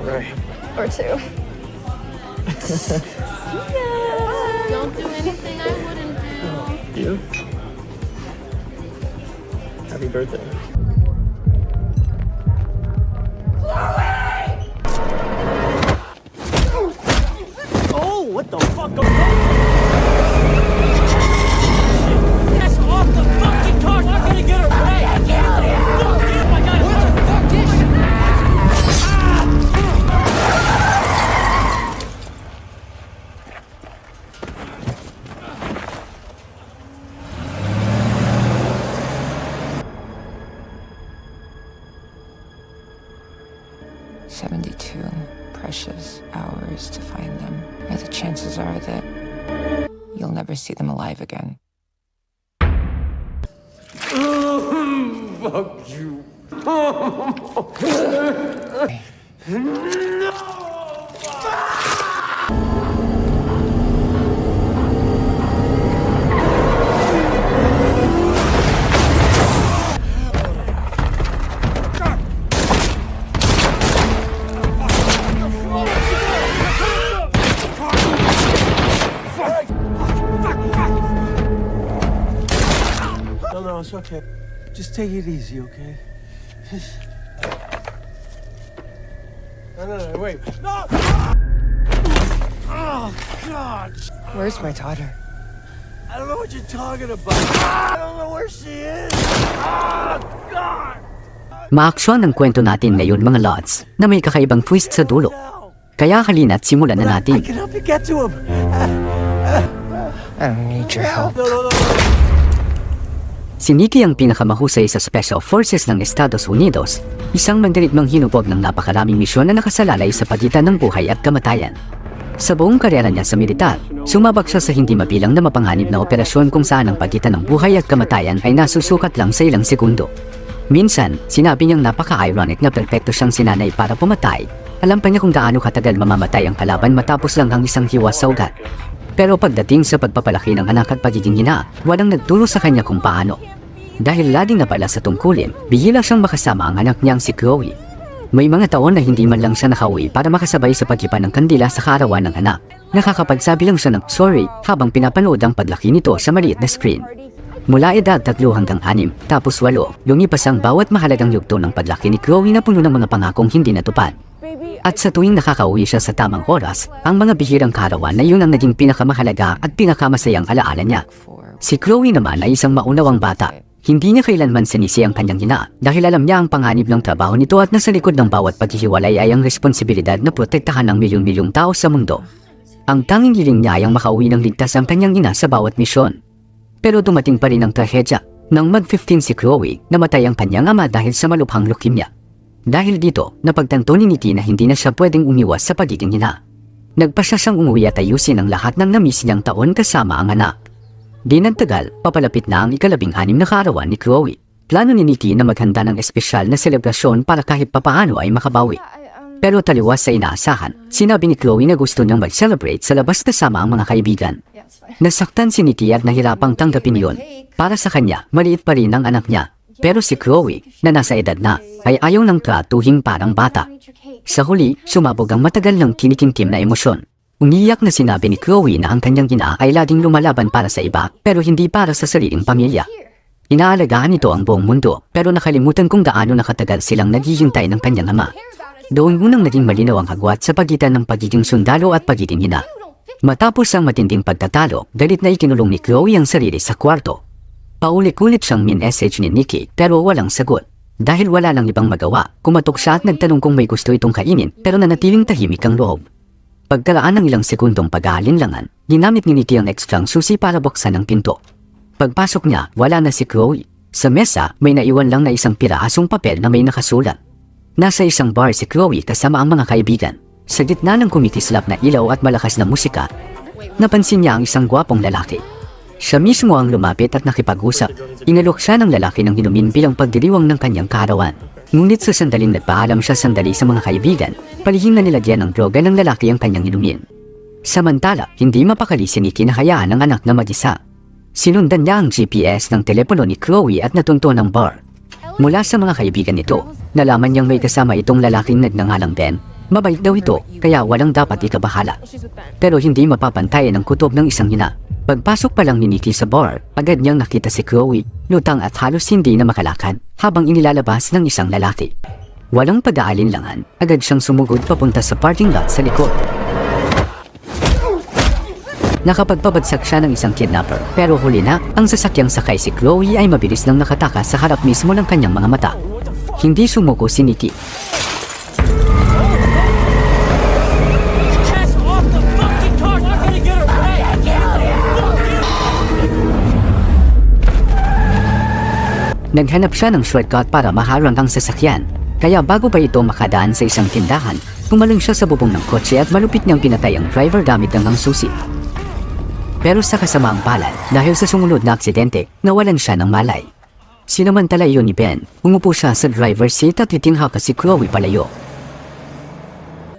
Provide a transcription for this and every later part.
Right. Or two. Don't do anything I wouldn't do. You? Happy birthday. Oh, what the fuck? That's off the fucking car! I'm gonna get her right! Fuck you! I got it! What the fuck is "72 precious hours to find them. And the chances are that you'll never see them alive again." Fuck you. No, it's okay. Just take it easy, okay? No, wait. No! Oh, God! Where's my daughter? I don't know what you're talking about. I don't know where she is. Oh, God! Maaksyon ang kwento natin ngayon mga lods na may kakaibang twist sa dulo. Kaya halina't simulan na I natin. can help you get to him. I don't need your help. No. Si Nikki ang pinakamahusay sa Special Forces ng Estados Unidos, isang mandirigmang hinubog ng napakaraming misyon na nakasalalay sa pagitan ng buhay at kamatayan. Sa buong karyera niya sa militar, sumabak siya sa hindi mabilang na mapanganib na operasyon kung saan ang pagitan ng buhay at kamatayan ay nasusukat lang sa ilang segundo. Minsan, sinabi niyang napaka-ironic na perpekto siyang sinanay para pumatay. Alam pa niya kung gaano katagal mamamatay ang kalaban matapos lang ang isang hiwas sa ugat. Pero pagdating sa pagpapalaki ng anak at pagiging ina, walang nagturo sa kanya kung paano. Dahil lading nabala sa tungkulin, bihira siyang makasama ang anak niyang si Chloe. May mga taon na hindi man lang siya nakauwi para makasabay sa pag-ipa ng kandila sa kaarawan ng anak. Nakakapagsabi lang siya ng sorry habang pinapanood ang paglaki nito sa maliit na screen. Mula edad 3 hanggang 6, tapos 8, lumipas ang bawat mahalagang yugto ng paglaki ni Chloe na puno ng mga pangakong hindi natupad. At sa tuwing nakakauwi siya sa tamang oras, ang mga bihirang kaarawan na yun ang naging pinakamahalaga at pinakamasayang alaala niya. Si Chloe naman ay isang maunawang bata. Hindi niya kailanman sinisi ang kanyang ina dahil alam niya ang panganib ng trabaho nito at nasa likod ng bawat paghihiwalay ay ang responsibilidad na protektahan ng milyon-milyong tao sa mundo. Ang tanging hiling niya ay ang makauwi ng ligtas ang kanyang ina sa bawat misyon. Pero dumating pa rin ang trahedya. Nang mag-15 si Chloe, namatay ang kanyang ama dahil sa malubhang leukemia. Dahil dito, napagtanto ni Nikki na hindi na siya pwedeng umiwas sa pagiging ina. Nagpasya siyang umuwi at ayusin ang lahat ng na-miss niyang taon kasama ang anak. Di nagtagal, papalapit na ang ika-16 na kaarawan ni Chloe. Plano ni Nikki na maghanda ng espesyal na selebrasyon para kahit papaano ay makabawi. Pero taliwas sa inaasahan, sinabi ni Chloe na gusto niyang mag-celebrate sa labas kasama ang mga kaibigan. Nasaktan si Nikki at nahirapang tanggapin yun. Para sa kanya, maliit pa rin ang anak niya. Pero si Chloe, na nasa edad na, ay ayaw ng tratuhing parang bata. Sa huli, sumabog ang matagal ng kinikimkim na emosyon. Umiyak na sinabi ni Chloe na ang kanyang ina ay laging lumalaban para sa iba, pero hindi para sa sariling pamilya. Inaalagaan nito ang buong mundo, pero nakalimutan kung gaano nakatagal silang naghihintay ng kanyang ama. Doon unang naging malinaw ang hagwat sa pagitan ng pagiging sundalo at pagiging ina. Matapos ang matinding pagtatalo, galit na ikinulong ni Chloe ang sarili sa kwarto. Paulit-ulit siyang min-message ni Nikki pero walang sagot. Dahil wala nang ibang magawa, kumatok siya at nagtanong kung may gusto itong kainin pero nanatiling tahimik ang loob. Pagkaraan ng ilang sekundong pag-aalinlangan, ginamit ni Nikki ang extrang susi para buksan ang pinto. Pagpasok niya, wala na si Chloe. Sa mesa, may naiwan lang na isang pirasong papel na may nakasulat. Nasa isang bar si Chloe kasama ang mga kaibigan. Sa gitna ng kumitislap na ilaw at malakas na musika, napansin niya ang isang gwapong lalaki. Siya mismo ang lumapit at nakipag-usap. Inalok siya ng lalaki ng inumin bilang pagdiriwang ng kanyang kaarawan. Ngunit sa sandaling nagpaalam siya sandali sa mga kaibigan, palihim na nilagyan ng droga ng lalaki ang kanyang inumin. Samantala, hindi mapakali si Nikki na hayaan ang anak na mag-isa. Sinundan niya ang GPS ng telepono ni Chloe at natunto ng bar. Mula sa mga kaibigan nito, nalaman niyang may kasama itong lalaking nagngangalang Ben. Mabait daw ito, kaya walang dapat ikabahala. Pero hindi mapapantayan ang kutob ng isang ina. Pagpasok pa lang ni Nikki sa bar, agad niyang nakita si Chloe, lutang at halos hindi na makalakad, habang inilalabas ng isang lalaki. Walang pag-aalinlangan, agad siyang sumugod papunta sa parking lot sa likod. Nakapagpabagsak siya ng isang kidnapper, pero huli na, ang sasakyang sakay si Chloe ay mabilis nang nakatakas sa harap mismo ng kanyang mga mata. Hindi sumuko si Nikki. Ass off the fucking car! I'm gonna get her right! Naghanap siya ng shortcut para maharang ang sasakyan. Kaya bago pa ito makadaan sa isang tindahan, tumalon siya sa bubong ng kotse at malupit niyang pinatay ang driver gamit ng susi. Pero sa kasamaang palad, dahil sa sumunod na aksidente, nawalan siya ng malay. Sinamantala iyon ni Ben, umupo siya sa driver's seat at itinghaka si Chloe palayo.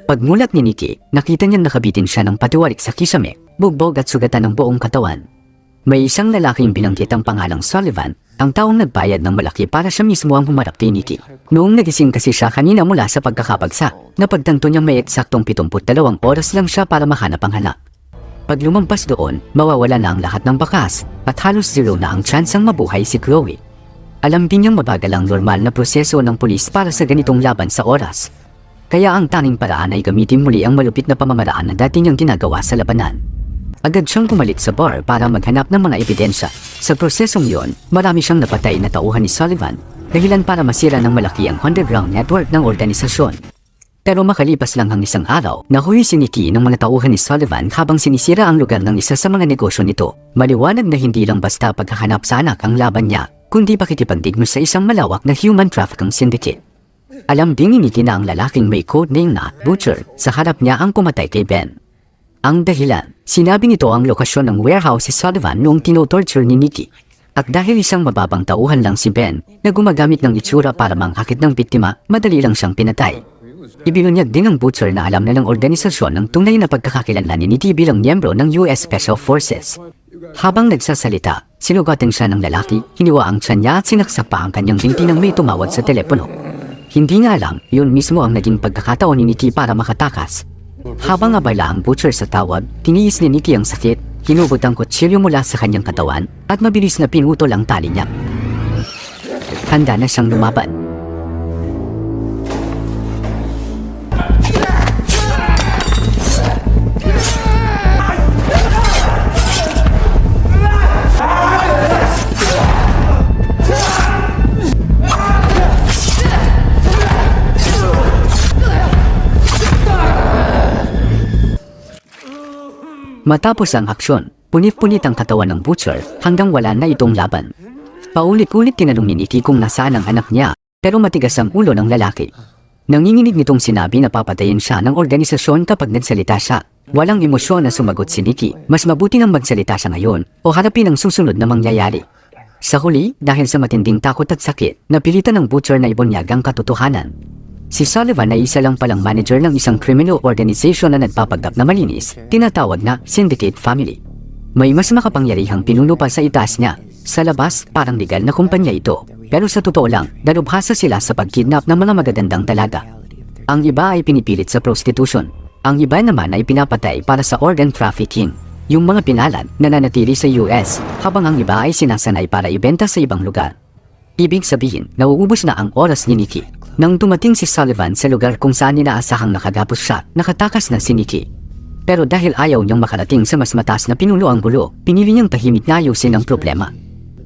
Pagmulat ni Nikki, nakita niyang nakabitin siya ng patiwarik sa kisame, bugbog at sugatan ng buong katawan. May isang lalaking binanggit ang pangalang Sullivan, ang taong nagbayad ng malaki para siya mismo ang humarap kay Nikki. Noong nagising kasi siya kanina mula sa pagkakapagsa, napagtanto niyang may eksaktong 72 oras lang siya para mahanap ang anak. Pag lumampas doon, mawawala na ang lahat ng bakas at halos zero na ang tsansang mabuhay si Chloe. Alam din niyang mabagal ang normal na proseso ng pulis para sa ganitong laban sa oras. Kaya ang tanging paraan ay gamitin muli ang malupit na pamamaraan na dati niyang ginagawa sa labanan. Agad siyang pumalit sa bar para maghanap ng mga ebidensya. Sa prosesong yon, marami siyang napatay na tauhan ni Sullivan, dahilan para masira ng malaki ang underground network ng organisasyon. Pero makalipas lang ang isang araw, nahuwi si Nikki ng mga tauhan ni Sullivan habang sinisira ang lugar ng isa sa mga negosyo nito. Maliwanag na hindi lang basta paghahanap sa anak ang laban niya, kundi pakikipagdigma sa isang malawak na human trafficking syndicate. Alam din ni Nikki na ang lalaking may codename na Butcher sa harap niya ang pumatay kay Ben. Ang dahilan, sinabi nito ang lokasyon ng warehouse si Sullivan noong tinotorture ni Nikki. At dahil isang mababang tauhan lang si Ben na gumagamit ng itsura para manghakit ng biktima, madali lang siyang pinatay. Ibinunyag din ng Butcher na alam na ng organisasyon ng tunay na pagkakakilanlan ni Nikki bilang miyembro ng US Special Forces. Habang nagsasalita, sinugatan siya ng lalaki, hiniwa ang tiyan niya at sinaksak pa ang kanyang binti nang may tumawag sa telepono. Hindi nga alam, yun mismo ang naging pagkakataon ni Nikki para makatakas. Habang abala ang Butcher sa tawag, tiniis ni Nikki ang sakit, hinubot ang kutsilyo mula sa kanyang katawan, at mabilis na pinutol ang tali niya. Handa na siyang lumaban. Matapos ang aksyon, punit-punit ang katawan ng Butcher hanggang wala na itong laban. Paulit-ulit tinanong ni Nikki kung nasaan ang anak niya, pero matigas ang ulo ng lalaki. Nanginginig nitong sinabi na papatayin siya ng organisasyon kapag nagsalita siya. Walang emosyon na sumagot si Nikki, mas mabuti nang magsalita siya ngayon o harapin ang susunod na mangyayari. Sa huli, dahil sa matinding takot at sakit, napilitan ng Butcher na ibunyag ang katotohanan. Si Sullivan ay isa lang palang manager ng isang criminal organization na nagpapanggap na malinis, tinatawag na Syndicate Family. May mas makapangyarihang pinuno pa sa itaas niya. Sa labas, parang legal na kumpanya ito. Pero sa totoo lang, dalubhasa sila sa pagkidnap ng mga magagandang dalaga. Ang iba ay pinipilit sa prostitution. Ang iba naman ay pinapatay para sa organ trafficking. Yung mga pinalad nananatili sa US, habang ang iba ay sinasanay para ibenta sa ibang lugar. Ibig sabihin, nauubos na ang oras ni Nikki. Nang dumating si Sullivan sa lugar kung saan inaasahang nakagapos siya, nakatakas na si Nikki. Pero dahil ayaw niyang makarating sa mas mataas na pinuno ang gulo, pinili niyang tahimik na ayusin ang problema.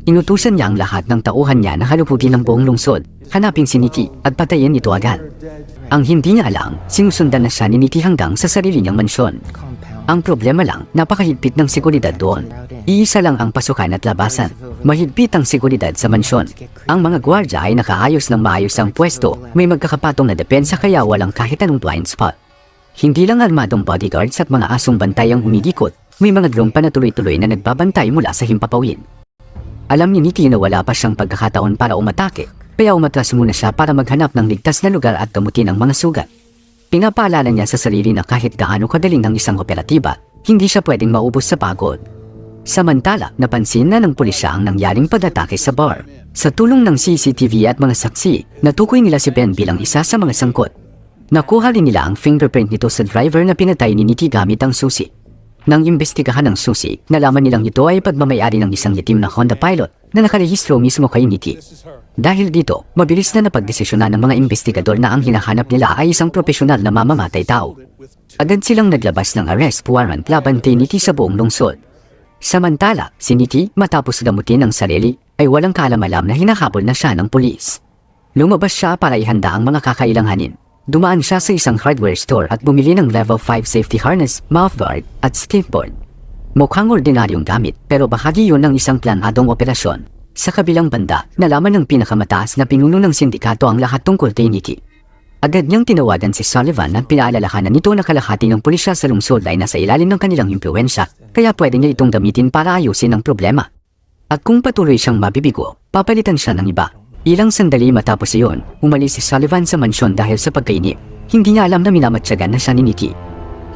Inutusan niya ang lahat ng tauhan niya na halupugin ang buong lungsod, hanapin si Nikki at patayin ito agad. Ang hindi niya alam, sinusundan na siya ni Nikki hanggang sa sarili niyang mansyon. Ang problema lang, napakahigpit ng seguridad doon. Iisa lang ang pasukan at labasan. Mahigpit ang seguridad sa mansyon. Ang mga gwardya ay nakaayos ng maayos ang pwesto, may magkakapatong na depensa kaya walang kahit anong blind spot. Hindi lang armadong bodyguards at mga asong bantay ang umigikot, may mga drone pa na tuloy-tuloy na nagbabantay mula sa himpapawid. Alam ni Nikki na wala pa siyang pagkakataon para umatake, kaya umatras muna siya para maghanap ng ligtas na lugar at gamutin ang mga sugat. Pinapaalala niya sa sarili na kahit gaano kadaling ng isang operatiba, hindi siya pwedeng maubos sa pagod. Samantala, napansin na ng pulisya ang nangyaring pag-atake sa bar. Sa tulong ng CCTV at mga saksi, natukoy nila si Ben bilang isa sa mga sangkot. Nakuha rin nila ang fingerprint nito sa driver na pinatay ni Nikki gamit ang susi. Nang imbestigahan ng susi, nalaman nilang ito ay pagmamayari ng isang itim na Honda Pilot na nakarehistro mismo kay Nikki. Dahil dito, mabilis na napagdesisyonan ng mga investigador na ang hinahanap nila ay isang profesional na mamamatay tao. Agad silang naglabas ng arrest warrant laban kay Nikki sa buong lungsod. Samantala, si Nikki, matapos gamutin ang sarili, ay walang kaalam-alam na hinahabol na siya ng pulis. Lumabas siya para ihanda ang mga kakailanganin. Dumaan siya sa isang hardware store at bumili ng level 5 safety harness, mouthguard, at skateboard. Mukhang ordinaryong gamit pero bahagi yun ng isang planadong operasyon. Sa kabilang banda, nalaman ng pinakamataas na pinuno ng sindikato ang lahat tungkol kay Nikki. Agad niyang tinawagan si Sullivan at pinaalalahanan nito na kalahati ng pulisya sa lungsod ay nasa ilalim ng kanilang impluwensya, kaya pwede niya itong gamitin para ayusin ang problema. At kung patuloy siyang mabibigo, papalitan siya ng iba. Ilang sandali matapos iyon, umalis si Sullivan sa mansyon dahil sa pagkainip. Hindi niya alam na minamatyagan na siya ni Nikki.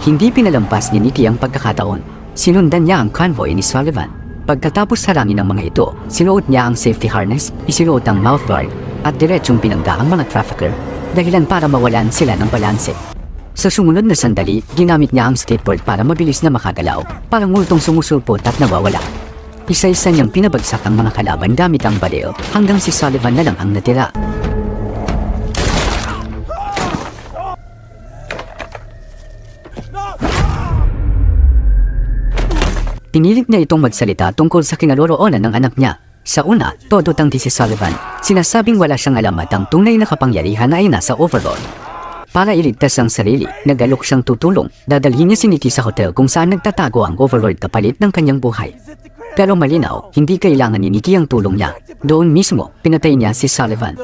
Hindi pinalampas ni Nikki ang pagkakataon. Sinundan niya ang convoy ni Sullivan. Pagkatapos harangin ng mga ito, sinuot niya ang safety harness, isinuot ang mouthguard, at diretsyong pinangga ang mga trafficker, dahilan para mawalan sila ng balanse. Sa sumunod na sandali, ginamit niya ang skateboard para mabilis na makagalaw, parang multong sumusulpot at nawawala. Isa-isa niyang pinabagsak ang mga kalaban gamit ang baril hanggang si Sullivan na lang ang natira. Pinilit niya itong magsalita tungkol sa kinaroroonan ng anak niya. Sa una, todo tanggi si Sullivan. Sinasabing wala siyang alam at ang tunay na kapangyarihan ay nasa Overlord. Para iligtas ang sarili, nagalok siyang tutulong. Dadalhin niya si Nikki sa hotel kung saan nagtatago ang Overlord kapalit ng kanyang buhay. Pero malinaw, hindi kailangan ni Nikki ang tulong niya. Doon mismo, pinatay niya si Sullivan.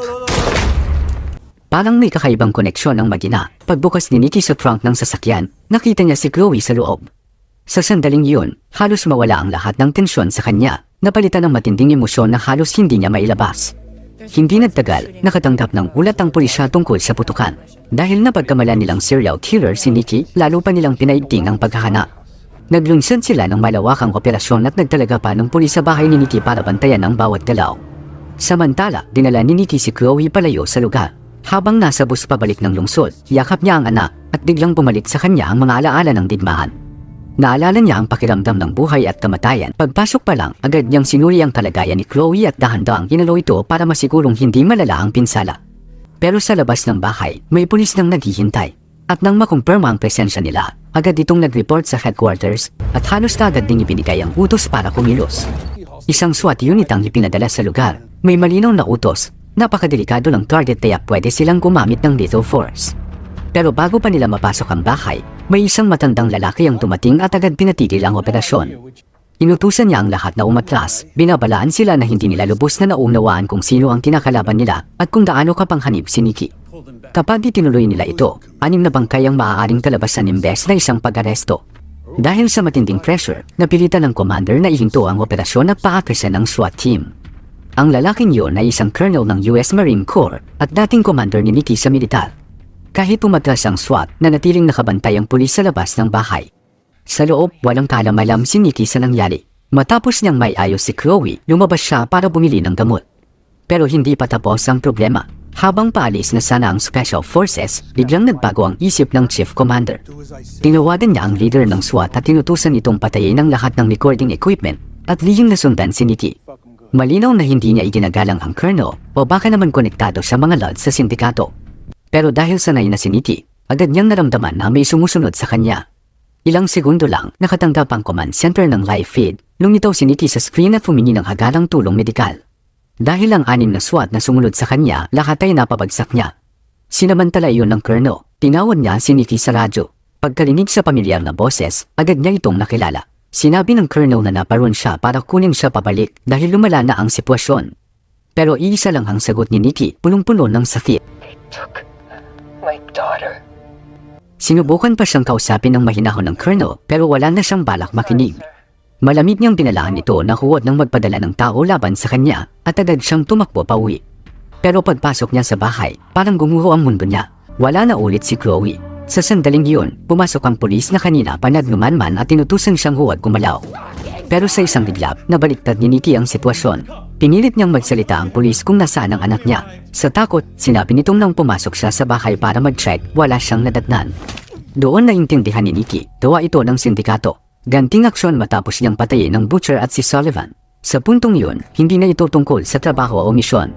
Parang may kakaibang koneksyon ang mag-ina. Pagbukas ni Nikki sa trunk ng sasakyan, nakita niya si Chloe sa loob. Sa sandaling yun, halos mawala ang lahat ng tensyon sa kanya, napalitan ng matinding emosyon na halos hindi niya mailabas. Hindi nagtagal, nakatanggap ng ulat ang pulisya tungkol sa putukan. Dahil napagkamalan nilang serial killer si Nikki, lalo pa nilang pinaigting ang paghahanap. Naglunsad sila ng malawakang operasyon at nagtalaga pa ng pulis sa bahay ni Nikki para bantayan ang bawat galaw. Samantala, dinala ni Nikki si Chloe palayo sa lugar. Habang nasa bus pabalik ng lungsod, yakap niya ang anak at biglang bumalik sa kanya ang mga alaala ng digmaan. Naalala niya ang pakiramdam ng buhay at kamatayan. Pagpasok pa lang, agad niyang sinuri ang kalagayan ni Chloe at dahan-dahang ginalaw ito para masigurong hindi malala ang pinsala. Pero sa labas ng bahay, may pulis nang naghihintay. At nang makumpirma ang presensya nila, agad itong nag-report sa headquarters at halos agad ding ibinigay ang utos para kumilos. Isang SWAT unit ang ipinadala sa lugar. May malinaw na utos. Napakadelikado ng target kaya pwede silang gumamit ng lethal force. Pero bago pa nila mapasok ang bahay, may isang matandang lalaki ang tumating at agad pinatigil ang operasyon. Inutusan niya ang lahat na umatras, binabalaan sila na hindi nila lubos na naunawaan kung sino ang kinakalaban nila at kung gaano kapanghanib si Nikki. Kapag itinuloy nila ito, 6 na bangkay ang maaaring kalabasan imbes na isang pag-aresto. Dahil sa matinding pressure, napilitan ng commander na ihinto ang operasyon at paakasan ng SWAT team. Ang lalaking yun ay isang colonel ng US Marine Corps at dating commander ni Nikki sa militar. Kahit pumatras ang SWAT, nanatiling nakabantay ang pulis sa labas ng bahay. Sa loob, walang kaalam-alam si Nikki sa nangyari. Matapos niyang may ayos si Chloe, lumabas siya para bumili ng gamot. Pero hindi pa tapos ang problema. Habang paalis na sana ang Special Forces, biglang nagbago ang isip ng Chief Commander. Tinawagan niya ang leader ng SWAT at tinutusan itong patayin ang lahat ng recording equipment at lihim na sundan si Nikki. Malinaw na hindi niya iginagalang ang colonel o baka naman konektado sa mga lods sa sindikato. Pero dahil sanay na si Nikki, agad niyang naramdaman na may sumusunod sa kanya. Ilang segundo lang, nakatanggap ang command center ng live feed, lumitaw si Nikki sa screen at humingi ng hagalang tulong medikal. Dahil ang 6 na SWAT na sumunod sa kanya, lahat ay napabagsak niya. Sinamantala iyon ng colonel, tinawag niya si Nikki sa radyo. Pagkarinig sa pamilyar na boses, agad niya itong nakilala. Sinabi ng colonel na naparoon siya para kunin siya pabalik dahil lumala na ang sitwasyon. Pero iisa lang ang sagot ni Nikki, punong-puno ng sakit. They took my daughter. Sinubukan pa siyang kausapin ng mahinahon ng colonel pero wala na siyang balak makinig. Malamig niyang binalaan ito na huwag nang magpadala ng tao laban sa kanya at agad siyang tumakbo pauwi. Pero pagpasok niya sa bahay, parang gumuho ang mundo niya. Wala na ulit si Chloe. Sa sandaling yun, pumasok ang pulis na kanina pa nagnumanman at tinutusan siyang huwag gumalaw. Pero sa isang liglap, nabaliktad ni Nikki ang sitwasyon. Pinilit niyang magsalita ang pulis kung nasaan ang anak niya. Sa takot, sinabi nitong nang pumasok siya sa bahay para mag-check, wala siyang nadatnan. Doon naintindihan ni Nikki, gawa ito ng sindikato. Ganting aksyon matapos niyang patayin ng Butcher at si Sullivan. Sa puntong yun, hindi na ito tungkol sa trabaho o misyon.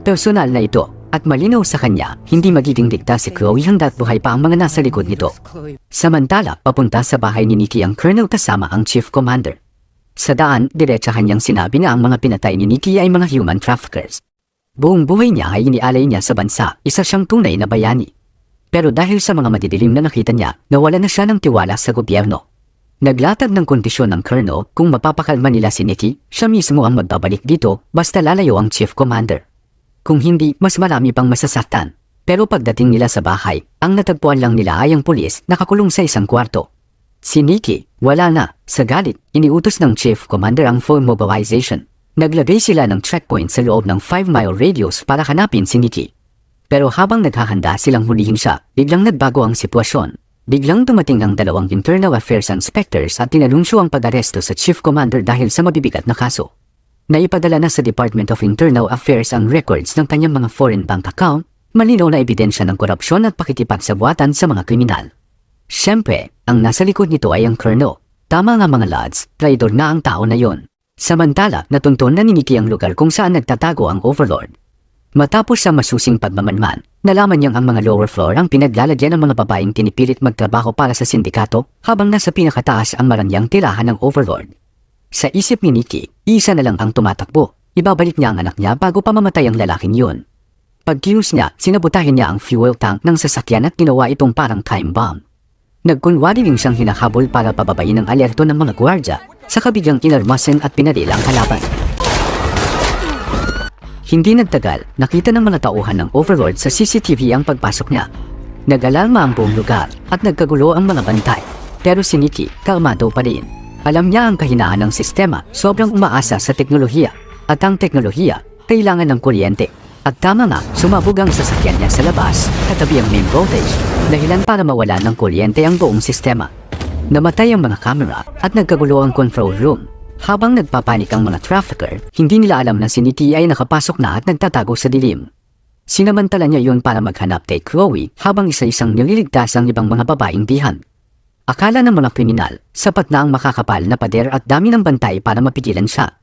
Personal na ito, at malinaw sa kanya, hindi magiging ligtas si Chloe hanggat buhay pa ang mga nasa likod nito. Samantala, papunta sa bahay ni Nikki ang Colonel kasama ang Chief Commander. Sa daan, diretsa kanyang sinabi na ang mga pinatay ni Nikki ay mga human traffickers. Buong buhay niya ay inialay niya sa bansa, isa siyang tunay na bayani. Pero dahil sa mga madidilim na nakita niya, nawala na siya ng tiwala sa gobyerno. Naglatag ng kondisyon ng Colonel kung mapapakalma nila si Nikki, siya mismo ang magbabalik dito basta lalayo ang Chief Commander. Kung hindi, mas marami pang masasaktan. Pero pagdating nila sa bahay, ang natagpuan lang nila ay ang pulis nakakulong sa isang kwarto. Si Nikki, wala na. Sa galit, iniutos ng Chief Commander ang full mobilization. Naglagay sila ng checkpoint sa loob ng 5-mile radius para hanapin si Nikki. Pero habang naghahanda silang hulihin siya, biglang nagbago ang sitwasyon. Biglang dumating ang dalawang internal affairs inspectors at tinalunsyo ang pag-aresto sa Chief Commander dahil sa mabibigat na kaso. Naipadala na sa Department of Internal Affairs ang records ng kanyang mga foreign bank account, malinaw na ebidensya ng korupsyon at pakikipagsabuatan sa mga kriminal. Siyempre, ang nasa likod nito ay ang Colonel. Tama nga mga lads, traidor na ang tao na yon. Samantala, natunton na ni Nikki ang lugar kung saan nagtatago ang Overlord. Matapos sa masusing pagmamanman, nalaman niyang ang mga lower floor ang pinaglalagyan ng mga babaeng tinipilit magtrabaho para sa sindikato, habang nasa pinakataas ang maranyang tirahan ng Overlord. Sa isip ni Nikki, isa na lang ang tumatakbo. Ibabalik niya ang anak niya bago pa mamatay ang lalaking yun. Pagkilos niya, sinabotahin niya ang fuel tank ng sasakyan at ginawa itong parang time bomb. Nagkunwari rin siyang hinahabol para pababain ang alerto ng mga gwardya, sa kabiglang inarmasin at pinaril ang kalaban. Hindi nagtagal, nakita ng mga tauhan ng Overlord sa CCTV ang pagpasok niya. Nag-alarma ang buong lugar at nagkagulo ang mga bantay. Pero si Nikki, kalmado pa rin. Alam niya ang kahinaan ng sistema, sobrang umaasa sa teknolohiya. At ang teknolohiya, kailangan ng kuryente. At tama nga, sumabog ang sasakyan niya sa labas, katabi ang main voltage, dahilan para mawala ng kuryente ang buong sistema. Namatay ang mga camera at nagkagulo ang control room. Habang nagpapanik ang mga trafficker, hindi nila alam na si Nikki ay nakapasok na at nagtatago sa dilim. Sinamantala niya yun para maghanap kay Chloe habang isa-isang nililigtas ang ibang mga babaeng dihan. Akala ng mga kriminal, sapat na ang makakapal na pader at dami ng bantay para mapigilan siya.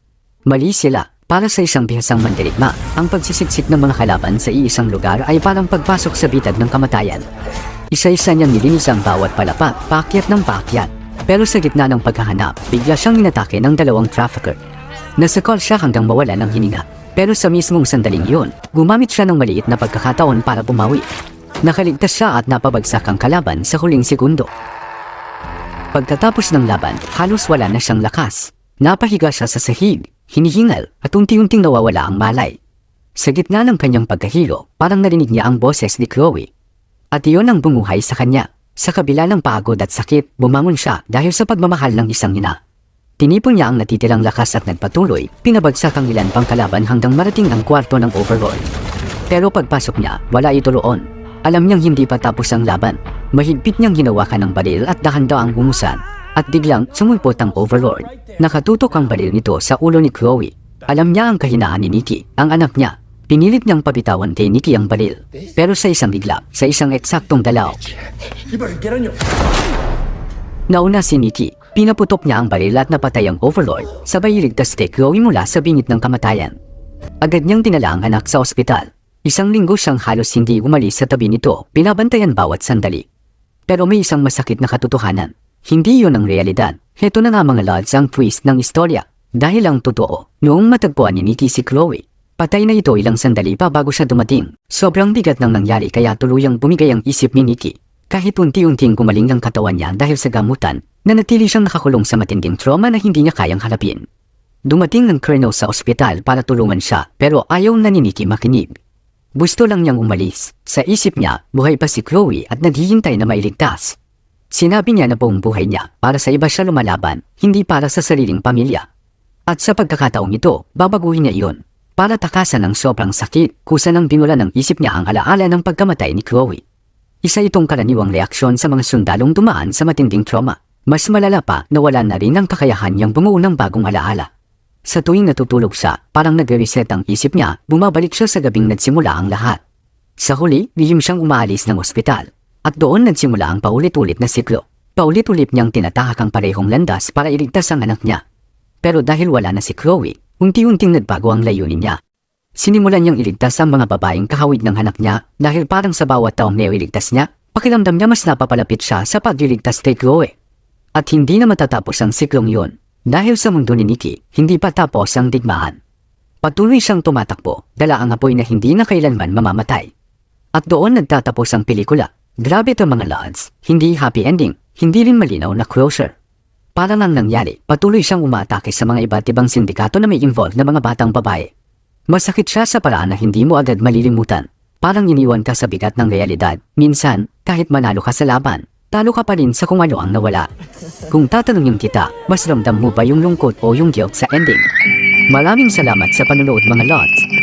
Mali sila. Para sa isang bihasang mandirigma, ang pagsisiksik ng mga kalaban sa iisang lugar ay parang pagpasok sa bitad ng kamatayan. Isa-isa niyang nilinis ang bawat palapa, paakyat ng paakyat. Pero sa gitna ng paghahanap, bigla siyang inatake ng dalawang trafficker. Nasakol siya hanggang mawala ng hininga. Pero sa mismong sandaling yun, gumamit siya ng maliit na pagkakataon para bumawi. Nakaligtas siya at napabagsak ang kalaban sa huling segundo. Pagkatapos ng laban, halos wala na siyang lakas. Napahiga siya sa sahig. Hinihingal at unti-unting nawawala ang malay. Sa gitna ng kanyang pagkahilo, parang narinig niya ang boses ni Chloe. At iyon ang bumuhay sa kanya. Sa kabila ng pagod at sakit, bumangon siya dahil sa pagmamahal ng isang ina. Tinipon niya ang natitirang lakas at nagpatuloy, pinabagsak ang ilan pang kalaban hanggang marating ang kwarto ng Overlord. Pero pagpasok niya, wala ito roon. Alam niyang hindi pa tapos ang laban. Mahigpit niyang hinawakan ng baril at dahan-daang bumusan. At biglang sumulpot ang Overlord. Nakatutok ang baril nito sa ulo ni Chloe. Alam niya ang kahinaan ni Nikki, ang anak niya. Pinilit niyang pabitawan kay Nikki ang baril. Pero sa isang bigla, sa isang eksaktong dalaw, nauna si Nikki. Pinaputok niya ang baril at napatay ang Overlord. Sabay iligtas kay Chloe mula sa bingit ng kamatayan. Agad niyang dinala ang anak sa ospital. Isang linggo siyang halos hindi umalis sa tabi nito, binabantayan bawat sandali. Pero may isang masakit na katotohanan. Hindi yun ang realidad. Heto na nga mga lads ang twist ng istorya. Dahil ang totoo, noong matagpuan ni Nikki si Chloe, patay na ito ilang sandali pa bago siya dumating. Sobrang bigat ng nangyari kaya tuluyang bumigay ang isip ni Nikki. Kahit unti-unting gumaling ang katawan niya dahil sa gamutan, nanatili siyang nakakulong sa matinding trauma na hindi niya kayang harapin. Dumating ng Colonel sa ospital para tulungan siya pero ayaw na ni Nikki makinig. Gusto lang niyang umalis. Sa isip niya, buhay pa si Chloe at naghihintay na mailigtas. Sinabi niya na buong buhay niya para sa iba siya lumalaban, hindi para sa sariling pamilya. At sa pagkakataong ito, babaguhin niya iyon. Para takasan ng sobrang sakit, kusa nang binula ng isip niya ang alaala ng pagkamatay ni Chloe. Isa itong karaniwang reaksyon sa mga sundalong dumaan sa matinding trauma. Mas malala pa na wala na rin ang kakayahan niyang bumuo ng bagong alaala. Sa tuwing natutulog siya, parang nagre-reset ang isip niya, bumabalik siya sa gabing nagsimula ang lahat. Sa huli, lihim siyang umaalis ng ospital. At doon nagsimula ang paulit-ulit na siklo. Paulit-ulit niyang tinatahak ang parehong landas para iligtas ang anak niya. Pero dahil wala na si Chloe, unti-unting nagbago ang layunin niya. Sinimulan niyang iligtas ang mga babaeng kahawig ng anak niya dahil parang sa bawat taong nailigtas niya, pakiramdam niya mas napapalapit siya sa pagliligtas kay Chloe. At hindi na matatapos ang siklong yun. Dahil sa mundo ni Nikki, hindi pa tapos ang digmaan. Patuloy siyang tumatakbo, dala ang apoy na hindi na kailanman mamamatay. At doon nagtatapos ang pelikula. Grabe ito mga lods, hindi happy ending, hindi rin malinaw na closure. Para lang nangyari, patuloy siyang umaatake sa mga iba't ibang sindikato na may involved na mga batang babae. Masakit siya sa paraan na hindi mo agad malilimutan. Parang iniwan ka sa bigat ng realidad. Minsan, kahit manalo ka sa laban, talo ka pa rin sa kung ano ang nawala. Kung tatanungin kita, mas ramdam mo ba yung lungkot o yung guilt sa ending? Maraming salamat sa panonood mga lods.